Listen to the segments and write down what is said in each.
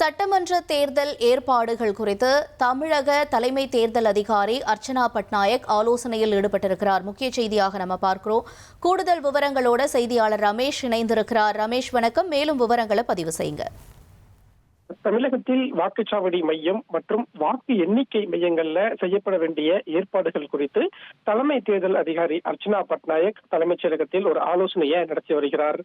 சட்டமன்ற தேர்தல் ஏற்பாடுகள் குறித்து தமிழக தலைமை தேர்தல் அதிகாரி அர்ச்சனா பட்நாயக் ஆலோசனையில் ஈடுபட்டிருக்கிறார். முக்கிய செய்தியாக நம்ம பார்க்கிறோம். கூடுதல் விவரங்களோட செய்தியாளர் ரமேஷ் இணைந்திருக்கிறார். ரமேஷ் வணக்கம். மேலும் விவரங்களை பதிவு செய்யுங்க. தமிழகத்தில் வாக்குச்சாவடி மையம் மற்றும் வாக்கு எண்ணிக்கை மையங்கள்ல செய்யப்பட வேண்டிய ஏற்பாடுகள் குறித்து தலைமை தேர்தல் அதிகாரி அர்ச்சனா பட்நாயக் தலைமைச் செயலகத்தில் ஒரு ஆலோசனையை நடத்தி வருகிறார்.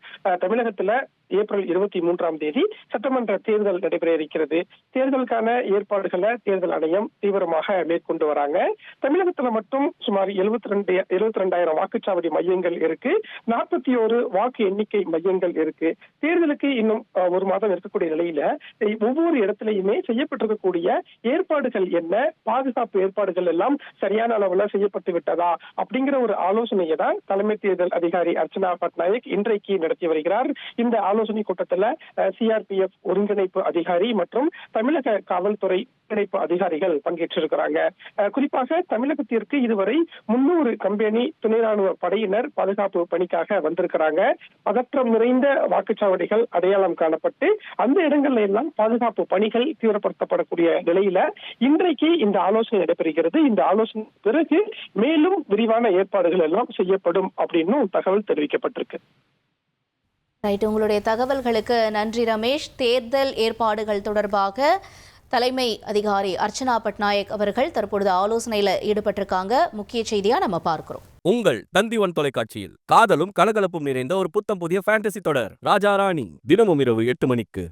தமிழகத்துல ஏப்ரல் 23ஆம் தேதி சட்டமன்ற தேர்தல் நடைபெற இருக்கிறது. தேர்தலுக்கான ஏற்பாடுகளை தேர்தல் ஆணையம் தீவிரமாக மேற்கொண்டு வராங்க. தமிழகத்துல மட்டும் சுமார் 72,000 வாக்குச்சாவடி மையங்கள் இருக்கு. 41 வாக்கு எண்ணிக்கை மையங்கள் இருக்கு. தேர்தலுக்கு இன்னும் ஒரு மாதம் இருக்கக்கூடிய நிலையில ஒவ்வொரு இடத்திலையுமே செய்யப்பட்டிருக்கக்கூடிய ஏற்பாடுகள் என்ன, பாதுகாப்பு ஏற்பாடுகள் எல்லாம் சரியான அளவுல செய்யப்பட்டு விட்டதா அப்படிங்கிற ஒரு ஆலோசனையை தான் தலைமை தேர்தல் அதிகாரி அர்ச்சனா பட்நாயக் இன்றைக்கு நடத்தி வருகிறார். இந்த ஆலோசனை கூட்டத்தில் சிஆர்பிஎஃப் ஒருங்கிணைப்பு அதிகாரி மற்றும் தமிழக காவல்துறை ஒருங்கிணைப்பு அதிகாரிகள் பங்கேற்றிருக்கிறாங்க. குறிப்பாக தமிழகத்திற்கு இதுவரை 300 கம்பெனி துணை ராணுவ படையினர் பாதுகாப்பு பணிக்காக வந்திருக்கிறாங்க. பதற்றம் நிறைந்த வாக்குச்சாவடிகள் அடையாளம் காணப்பட்டு அந்த இடங்கள்ல எல்லாம் பாதுகாப்பு பணிகள் தீவிரப்படுத்தப்படக்கூடிய நிலையில இன்றைக்கு இந்த ஆலோசனை நடைபெறுகிறது. இந்த ஆலோசனை பிறகு மேலும் விரிவான ஏற்பாடுகள் எல்லாம் செய்யப்படும் அப்படின்னு தகவல் தெரிவிக்கப்பட்டிருக்கு. உங்களுடைய தகவல்களுக்கு நன்றி ரமேஷ். தேர்தல் ஏற்பாடுகள் தொடர்பாக தலைமை அதிகாரி அர்ச்சனா பட்நாயக் அவர்கள் தற்பொழுது ஆலோசனையில் ஈடுபட்டிருக்காங்க. முக்கிய செய்தியா நம்ம பார்க்கிறோம். உங்கள் தந்திவன் தொலைக்காட்சியில் காதலும் கலகலப்பும் நிறைந்த ஒரு புத்தம் புதிய ஃபேண்டசி தொடர் ராஜா ராணி தினமும் இரவு 8 மணிக்கு.